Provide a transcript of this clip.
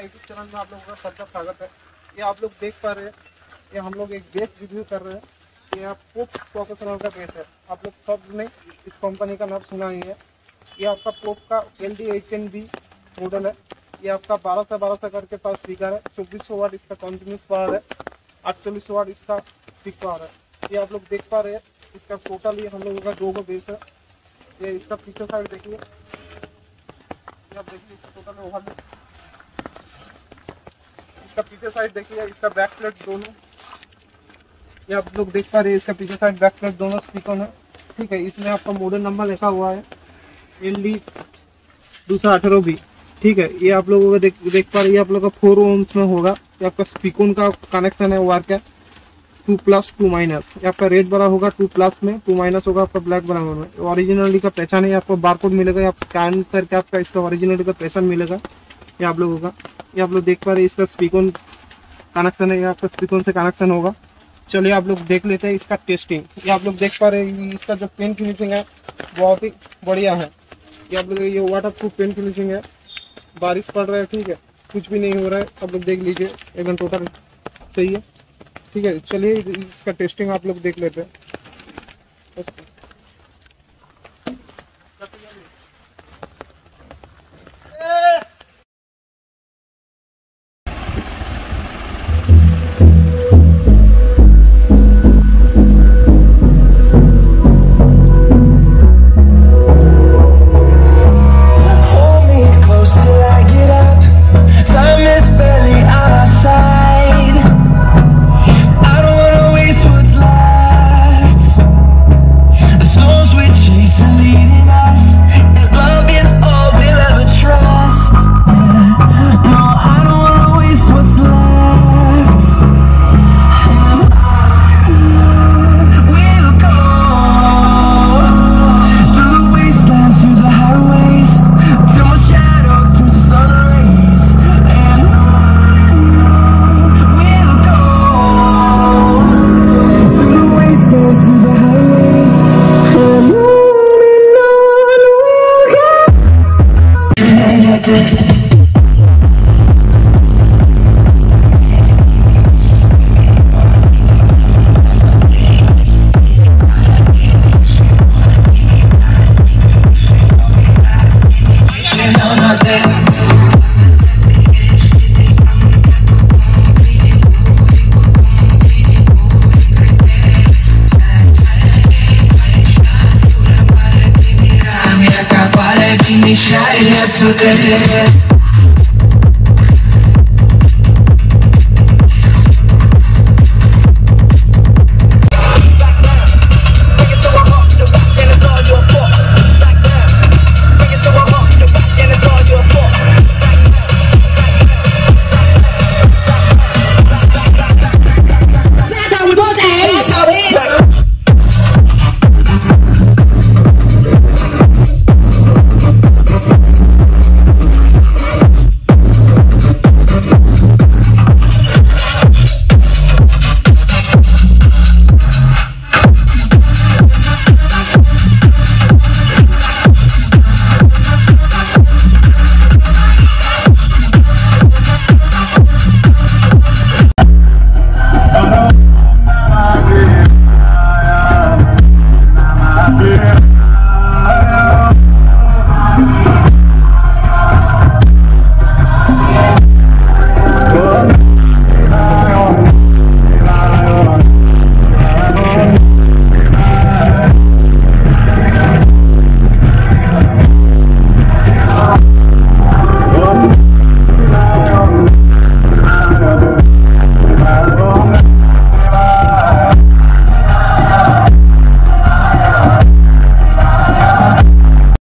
YouTube channel में आप लोगों का सबका स्वागत है। ये आप लोग देख पा रहे हैं, ये हम लोग एक बेस रिव्यू कर रहे हैं। ये पोप प्रोफेशनल का बेस है। आप लोग सब ने इस कंपनी का नाम सुना ही है। ये आपका पोप का LD810B मॉडल है। ये आपका 12 से 12 करके पास स्पीकर है। 2400 वाट इसका कंटिन्यूस पावर है। 48 वाट इसका पीक पावर है। ये आप लोग देख पा रहे हैं। इसका टोटल ये हम लोगों का 2 बेस है। ये इसका पीछे साइड देखिए, आप देखिए इसका टोटल ओवरलुक। इसका पीछे साइड देखिए, इसका बैक प्लेट दोनों, ये आप लोग देख पा रहे हैं। इसका पीछे साइड बैक प्लेट दोनों स्पीकर है, ठीक है। इसमें आपका मॉडल नंबर लिखा हुआ है LD218B, ठीक है। ये आप लोगों को देख पा रहे हैं, आप लोग का 4 ohms में होगा। ये आपका स्पीकर का कनेक्शन है वायर का 2+, 2-। ये आपका रेड बड़ा होगा 2+ में, 2- होगा आपका ब्लैक बराबर में। ओरिजिनलिटी का पहचान है, आपको बारकोड मिलेगा। आप स्कैन करके आपका इसका ओरिजिनलिटी का पहचान मिलेगा ये आप लोगों का। ये आप लोग देख पा रहे हैं, इसका स्पीकर कनेक्शन है, ये आपका स्पीकर से कनेक्शन होगा। चलिए आप लोग देख लेते हैं इसका टेस्टिंग। ये आप लोग देख पा रहे हैं, इसका जो पेन फिनिशिंग है बहुत ही बढ़िया है। ये आप लोग ये वाटरप्रूफ पेन फिनिशिंग है। बारिश पड़ रहा है, ठीक है, कुछ भी नहीं हो रहा है। आप लोग देख लीजिए, एकदम टोटल सही है, ठीक है। चलिए इसका टेस्टिंग आप लोग देख लेते हैं। Iniciar y a su